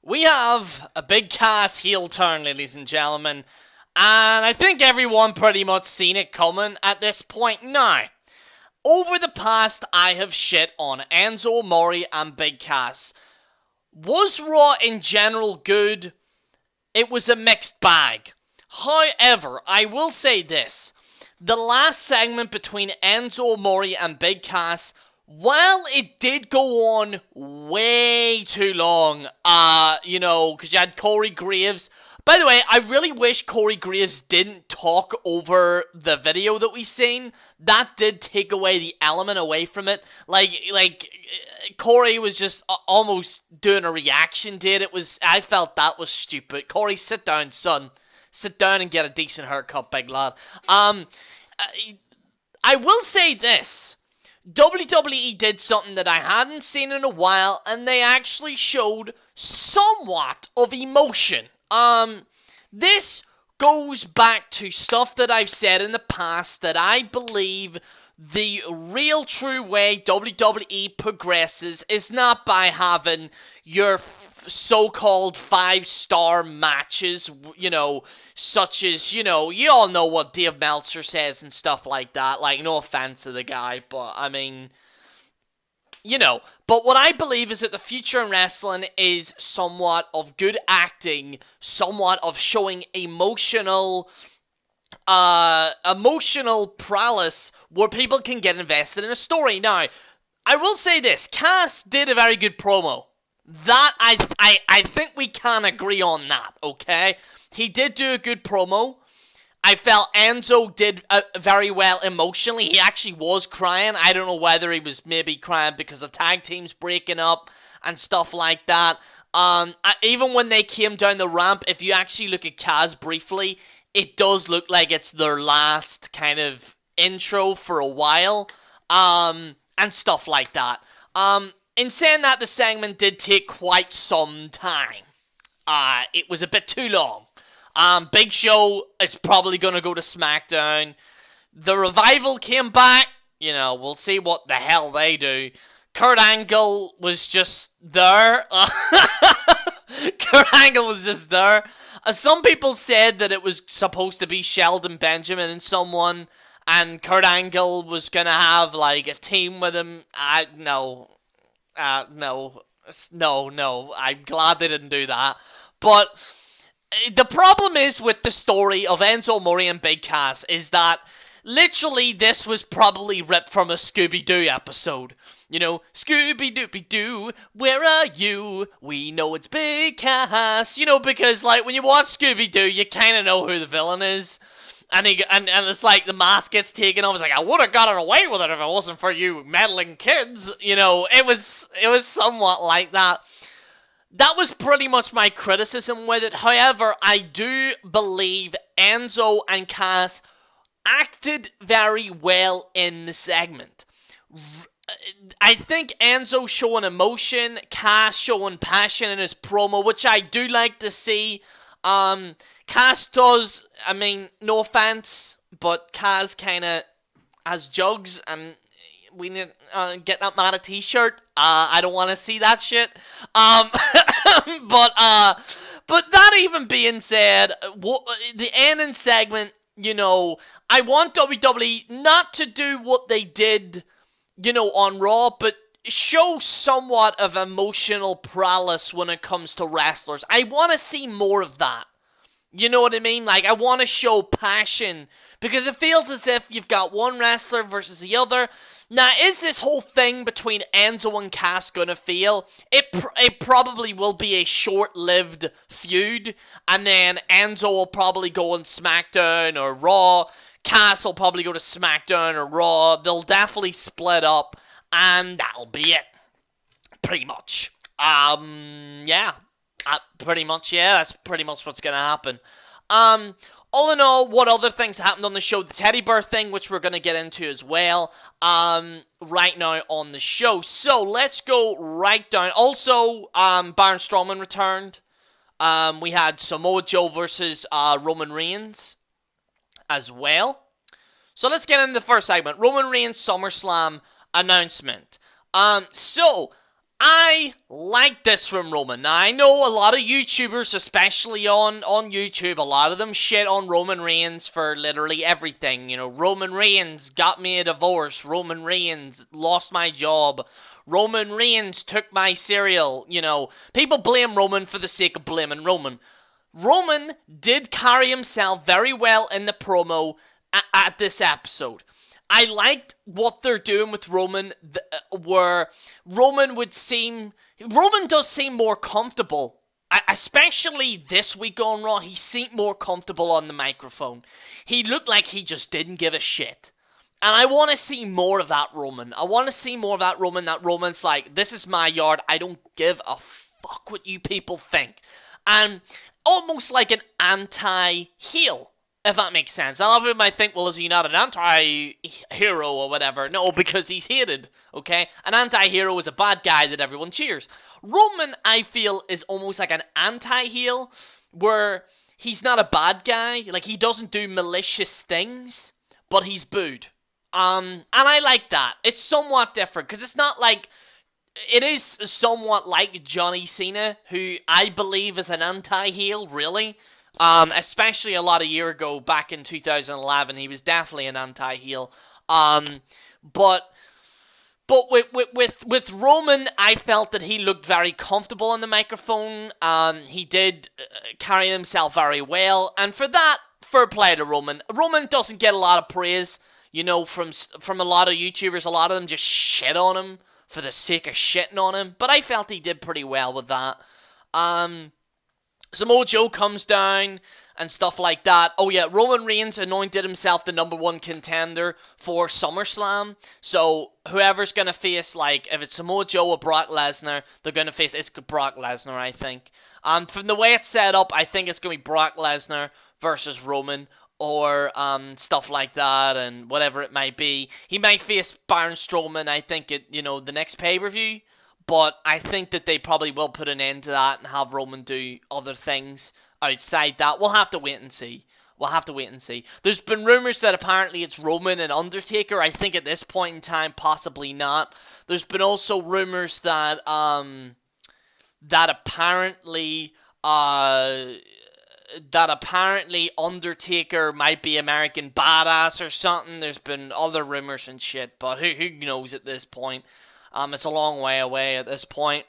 We have a big Cass heel turn, ladies and gentlemen, and I think everyone pretty much seen it coming at this point. Now, over the past, I have shit on Enzo, Mori, and Big Cass. Was Raw in general good? It was a mixed bag. However, I will say this. The last segment between Enzo, Mori, and Big Cass, while it did go on way too long, because you had Corey Graves. By the way, I really wish Corey Graves didn't talk over the video that we seen. That did take away the element away from it. Like Corey was just almost doing a reaction to it. I felt that was stupid. Corey, sit down, son. Sit down and get a decent haircut, big lad. I will say this. WWE did something that I hadn't seen in a while, and they actually showed somewhat of emotion. This goes back to stuff that I've said in the past, that I believe the real true way WWE progresses is not by having your so-called 5-star matches, such as, you all know what Dave Meltzer says and stuff like that. Like, no offense to the guy, but, I mean, But what I believe is that the future in wrestling is somewhat of good acting, somewhat of showing emotional prowess where people can get invested in a story. Now, I will say this. Cass did a very good promo. That, I think we can agree on that, okay? He did do a good promo. I felt Enzo did very well emotionally. He actually was crying. I don't know whether he was maybe crying because the tag team's breaking up and stuff like that. Even when they came down the ramp, if you actually look at Kaz briefly, it does look like it's their last kind of intro for a while. And stuff like that. In saying that, the segment did take quite some time. It was a bit too long. Big Show is probably going to go to SmackDown. The Revival came back. We'll see what the hell they do. Kurt Angle was just there. Kurt Angle was just there. Some people said that it was supposed to be Shelton Benjamin and someone, and Kurt Angle was going to have, like, a team with him. No. No. I'm glad they didn't do that. But the problem is with the story of Enzo, Mori, and Big Cass is that literally this was probably ripped from a Scooby-Doo episode. Scooby-Dooby-Doo, where are you? We know it's Big Cass. Because, like, when you watch Scooby-Doo, you kind of know who the villain is. And it's like the mask gets taken off. It's like, I would have gotten away with it if it wasn't for you meddling kids. It was somewhat like that. That was pretty much my criticism with it. However, I do believe Enzo and Cass acted very well in the segment. I think Enzo showing emotion, Cass showing passion in his promo, which I do like to see. Cass does, I mean, no offense, but Cass kind of has jugs, and we need to get that man a t-shirt. I don't want to see that shit. But that even being said, the ending segment, I want WWE not to do what they did, on Raw, but show somewhat of emotional prowess when it comes to wrestlers. I want to see more of that. You know what I mean? Like, I want to show passion, because it feels as if you've got one wrestler versus the other. Now, is this whole thing between Enzo and Cass gonna fail? It probably will be a short-lived feud, and then Enzo will probably go on SmackDown or Raw. Cass will probably go to SmackDown or Raw. They'll definitely split up, and that'll be it. Pretty much. Yeah. Pretty much, yeah, that's pretty much what's gonna happen. All in all, what other things happened on the show? The teddy bear thing, which we're gonna get into as well, right now on the show. So, let's go right down. Also, Braun Strowman returned. We had Samoa Joe versus Roman Reigns as well. So, let's get into the first segment. Roman Reigns SummerSlam announcement. So, I like this from Roman. Now, I know a lot of YouTubers, especially on YouTube, a lot of them shit on Roman Reigns for literally everything. You know, Roman Reigns got me a divorce. Roman Reigns lost my job. Roman Reigns took my cereal. You know, people blame Roman for the sake of blaming Roman. Roman did carry himself very well in the promo at this episode. I liked what they're doing with Roman, where Roman does seem more comfortable. Especially this week on Raw, he seemed more comfortable on the microphone. He looked like he just didn't give a shit. And I want to see more of that Roman. I want to see more of that Roman's like, this is my yard, I don't give a fuck what you people think. And almost like an anti-heel. If that makes sense. A lot of people might think, well, is he not an anti-hero or whatever? No, because he's hated, okay? An anti-hero is a bad guy that everyone cheers. Roman, I feel, is almost like an anti-heel, where he's not a bad guy. Like, he doesn't do malicious things, but he's booed. And I like that. It's somewhat different, because it's not like... It is somewhat like Johnny Cena, who I believe is an anti-heel, really. Especially a lot of years ago, back in 2011, he was definitely an anti-heel. But with Roman, I felt that he looked very comfortable on the microphone. He did carry himself very well, and for that, fair play to Roman. Roman doesn't get a lot of praise, you know, from a lot of YouTubers. A lot of them just shit on him for the sake of shitting on him. But I felt he did pretty well with that. Samoa Joe comes down and stuff like that. Oh yeah, Roman Reigns anointed himself the #1 contender for SummerSlam. So whoever's going to face, like, if it's Samoa Joe or Brock Lesnar, they're going to face, it's Brock Lesnar, I think. From the way it's set up, I think it's going to be Brock Lesnar versus Roman, or stuff like that, and whatever it might be. He might face Braun Strowman, I think, at, you know, the next pay-per-view. But I think that they probably will put an end to that and have Roman do other things outside that. We'll have to wait and see. We'll have to wait and see. There's been rumors that apparently it's Roman and Undertaker. I think at this point in time, possibly not. There's been also rumors that apparently Undertaker might be American Badass or something. There's been other rumors and shit, but who knows at this point? It's a long way away at this point.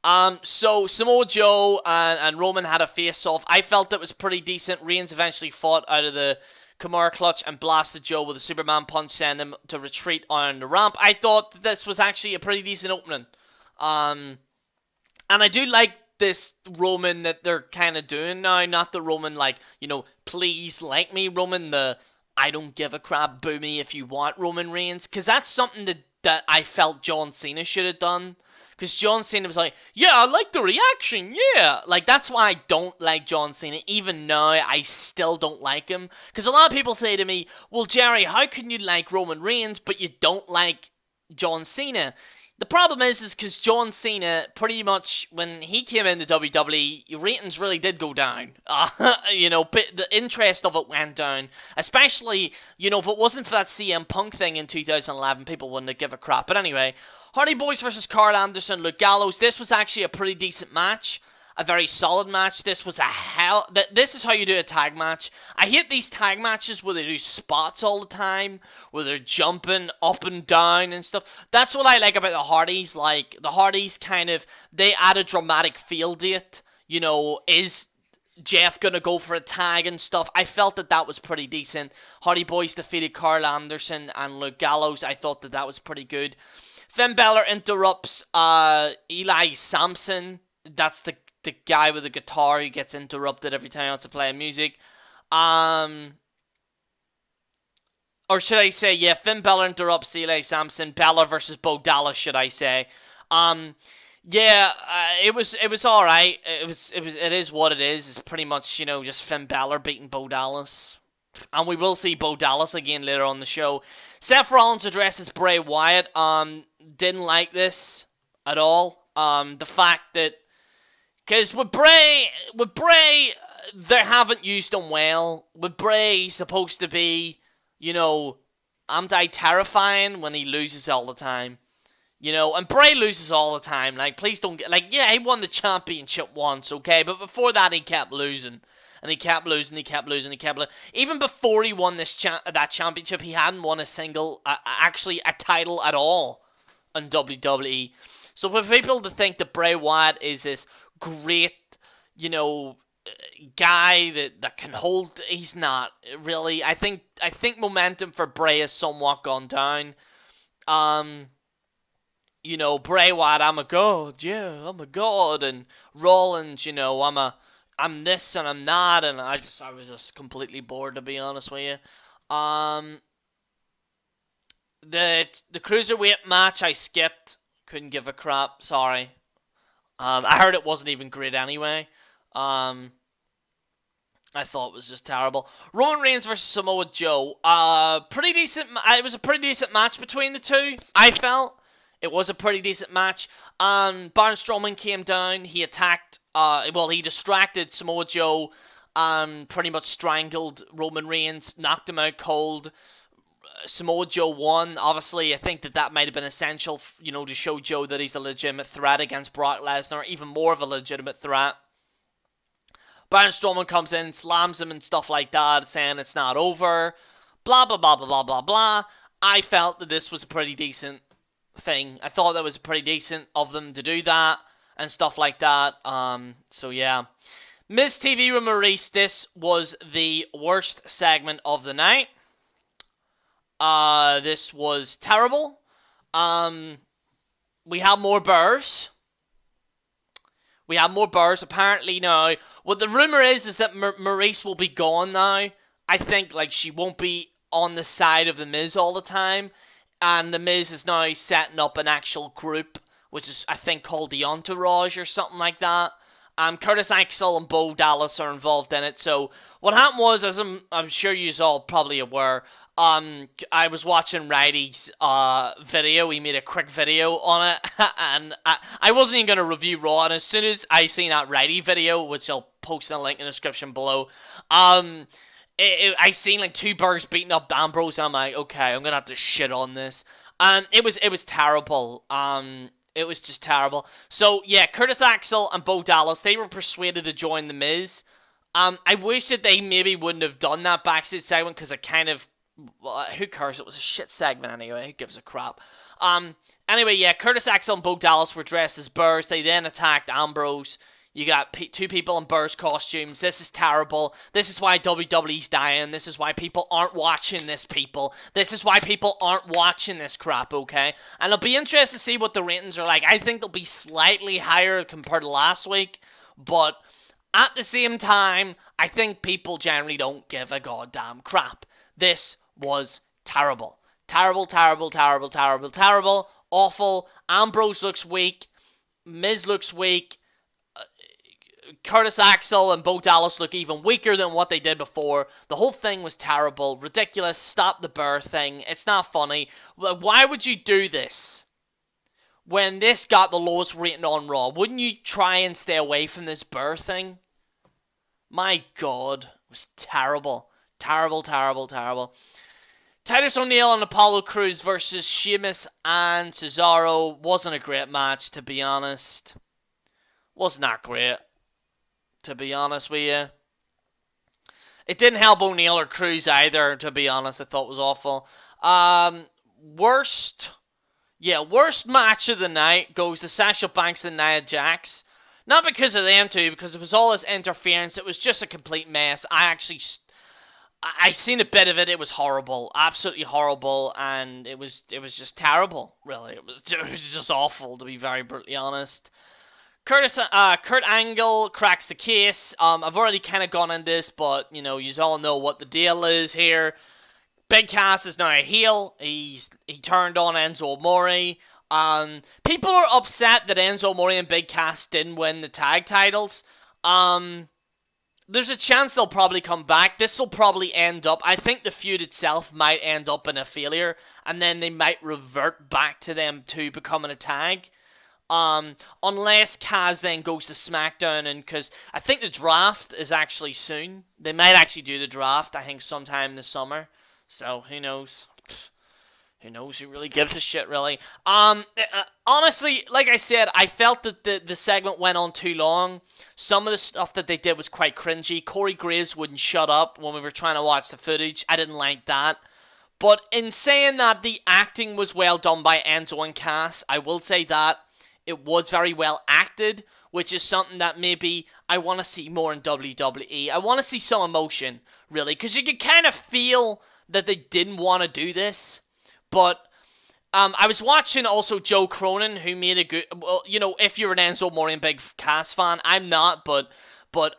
So Samoa Joe and Roman had a face-off. I felt it was pretty decent. Reigns eventually fought out of the Kimura clutch and blasted Joe with a Superman punch, sending him to retreat on the ramp. I thought that this was actually a pretty decent opening. And I do like this Roman that they're kind of doing now. Not the Roman, like, you know, please like me Roman, the I don't give a crap, boo me if you want Roman Reigns. Because that's something that I felt John Cena should have done. Because John Cena was like, yeah, I like the reaction, yeah. Like, that's why I don't like John Cena. Even now, I still don't like him. Because a lot of people say to me, well, Jerry, how can you like Roman Reigns, but you don't like John Cena? The problem is because John Cena, pretty much, when he came into WWE, ratings really did go down. You know, the interest of it went down. Especially, you know, if it wasn't for that CM Punk thing in 2011, people wouldn't have given a crap. But anyway, Hardy Boys versus Carl Anderson, Luke Gallows. This was actually a pretty decent match. A very solid match. This was this is how you do a tag match. I hate these tag matches where they do spots all the time, where they're jumping up and down and stuff. That's what I like about the Hardys. Like, the Hardys kind of, they add a dramatic feel to it. You know, is Jeff gonna go for a tag and stuff? I felt that was pretty decent. Hardy Boys defeated Carl Anderson and Luke Gallows. I thought that was pretty good. Finn Balor interrupts Eli Sampson. That's the guy with the guitar who gets interrupted every time he wants to play music. Or should I say, yeah, Finn Balor interrupts Eli Sampson. Balor versus Bo Dallas, should I say. Yeah, it was alright. It is what it is. It's pretty much, you know, just Finn Balor beating Bo Dallas. And we will see Bo Dallas again later on the show. Seth Rollins addresses Bray Wyatt. Didn't like this at all. The fact that, because with Bray, they haven't used him well. With Bray, he's supposed to be, you know, anti-terrifying when he loses all the time. You know, and Bray loses all the time. Like, please don't get... Like, yeah, he won the championship once, okay? But before that, he kept losing. And he kept losing, he kept losing, he kept losing. Even before he won this that championship, he hadn't won a single... actually, a title at all in WWE. So for people to think that Bray Wyatt is this great, you know, guy that can hold... He's not, really. I think momentum for Bray has somewhat gone down. You know, Bray Wyatt, I'm a god, yeah, I'm a god, and Rollins, you know, I'm this and I'm that, and I was just completely bored, to be honest with you. The cruiserweight match I skipped, couldn't give a crap, sorry. I heard it wasn't even great anyway. I thought it was just terrible. Roman Reigns versus Samoa Joe, pretty decent. It was a pretty decent match between the two, I felt. It was a pretty decent match. Braun Strowman came down. He attacked, well, he distracted Samoa Joe, pretty much strangled Roman Reigns, knocked him out cold. Samoa Joe won. Obviously, I think that might have been essential, you know, to show Joe that he's a legitimate threat against Brock Lesnar, even more of a legitimate threat. Braun Strowman comes in, slams him and stuff like that, saying it's not over. Blah, blah, blah, blah, blah, blah, blah. I felt that this was a pretty decent thing. I thought that was pretty decent of them to do that and stuff like that. So yeah. Miz TV with Maurice, this was the worst segment of the night. This was terrible. We have more Burrs. We have more Burrs. Apparently now, what the rumor is that Maurice will be gone now. I think, like, she won't be on the side of the Miz all the time. And the Miz is now setting up an actual group, which is, I think, called the Entourage or something like that. Curtis Axel and Bo Dallas are involved in it. So what happened was, as I'm sure you're all probably aware, I was watching Righty's video. He made a quick video on it, and I wasn't even going to review Raw. And as soon as I seen that Righty video, which I'll post in a link in the description below, I seen like two Burrs beating up Ambrose, and I'm like, okay, I'm gonna have to shit on this. It was terrible. It was just terrible. So yeah, Curtis Axel and Bo Dallas, they were persuaded to join the Miz. I wish that they maybe wouldn't have done that backstage segment, because it kind of, who cares? It was a shit segment anyway. Who gives a crap? Anyway, yeah, Curtis Axel and Bo Dallas were dressed as Burrs. They then attacked Ambrose. You got two people in Burrs costumes. This is terrible. This is why WWE's dying. This is why people aren't watching this, people. This is why people aren't watching this crap, okay? And it'll be interesting to see what the ratings are like. I think they'll be slightly higher compared to last week. But at the same time, I think people generally don't give a goddamn crap. This was terrible. Terrible, terrible, terrible, terrible, terrible. Awful. Ambrose looks weak. Miz looks weak. Curtis Axel and Bo Dallas look even weaker than what they did before. The whole thing was terrible, ridiculous. Stop the Burr thing. It's not funny. Why would you do this when this got the lowest rating on Raw? Wouldn't you try and stay away from this Burr thing? My God, it was terrible. Terrible, terrible, terrible. Titus O'Neil and Apollo Crews versus Sheamus and Cesaro wasn't a great match, to be honest. Was not great, to be honest with you. It didn't help O'Neil or Crews either, to be honest. I thought it was awful. Worst match of the night goes to Sasha Banks and Nia Jax. Not because of them two, because it was all this interference. It was just a complete mess. I seen a bit of it. It was horrible, absolutely horrible, and it was just terrible. Really, it was just awful, to be very brutally honest. Kurt Angle cracks the case. I've already kind of gone into this, but you know, you all know what the deal is here. Big Cass is now a heel. He turned on Enzo Amore. People are upset that Enzo Amore and Big Cass didn't win the tag titles. There's a chance they'll probably come back. This will probably end up, I think the feud itself might end up in a failure, and then they might revert back to them to becoming a tag. Unless Kaz then goes to SmackDown, and because I think the draft is actually soon. They might actually do the draft, I think, sometime this summer. So, who knows? Who knows? Who really gives a shit, really? Honestly, like I said, I felt that the segment went on too long. Some of the stuff that they did was quite cringy. Corey Graves wouldn't shut up when we were trying to watch the footage. I didn't like that. But in saying that, the acting was well done by Enzo and Cass. I will say that. It was very well acted, which is something that maybe I want to see more in WWE. I want to see some emotion, really, because you could kind of feel that they didn't want to do this. But I was watching also Joe Cronin, who made a good... Well, you know, if you're an Enzo Amore and big Cass fan, I'm not, but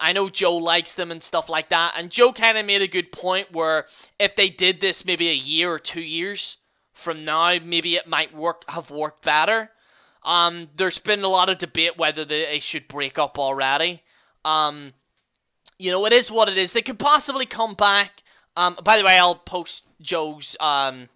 I know Joe likes them and stuff like that. And Joe kind of made a good point where if they did this maybe a year or 2 years from now, maybe it might have worked better. There's been a lot of debate whether they should break up already. You know, it is what it is. They could possibly come back. By the way, I'll post Joe's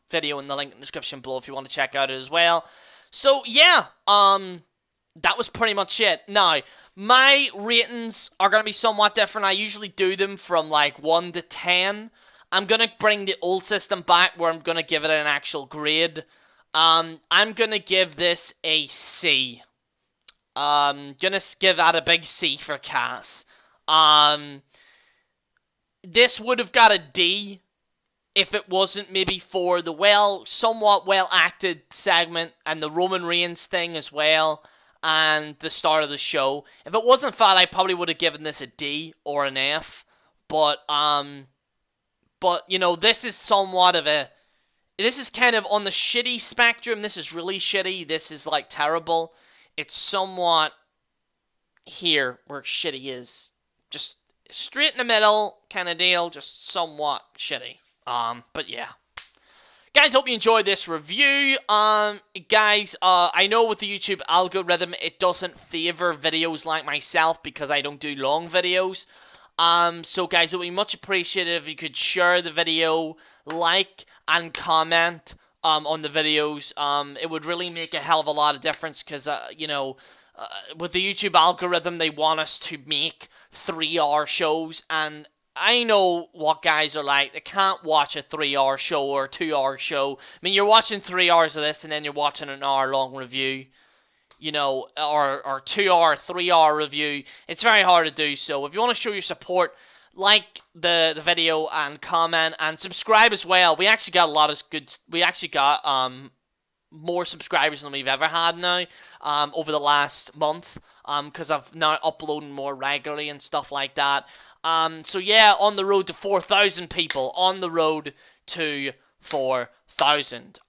video in the link in the description below if you want to check out it as well. So, yeah, that was pretty much it. Now, my ratings are going to be somewhat different. I usually do them from, like, 1 to 10. I'm going to bring the old system back where I'm going to give it an actual grade. I'm going to give this a C. Going to give that a big C for Cass. This would have got a D if it wasn't maybe for the somewhat well-acted segment and the Roman Reigns thing as well and the start of the show. If it wasn't for that, I probably would have given this a D or an F. But you know, this is somewhat of a... This is kind of on the shitty spectrum. This is really shitty. This is, like, terrible. It's somewhat here where shitty is. Just... straight in the middle kind of deal, just somewhat shitty. But yeah. Guys, hope you enjoyed this review. Guys, I know with the YouTube algorithm, it doesn't favor videos like myself because I don't do long videos. So guys, it would be much appreciated if you could share the video, like, and comment, on the videos. It would really make a hell of a lot of difference because, you know, with the YouTube algorithm, they want us to make 3-hour shows, and I know what guys are like. They can't watch a 3-hour show or a 2-hour show. I mean, you're watching 3 hours of this, and then you're watching an hour-long review, you know, or 2-hour, 3-hour review. It's very hard to do so. If you want to show your support, like the video and comment and subscribe as well. We actually got a lot of good... We actually got, more subscribers than we've ever had now over the last month because I've now uploading more regularly and stuff like that. So yeah, on the road to 4,000 people. On the road to 4,000.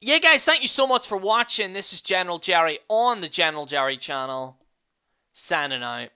Yeah, guys, thank you so much for watching. This is General Jerry on the General Jerry channel. Signing out.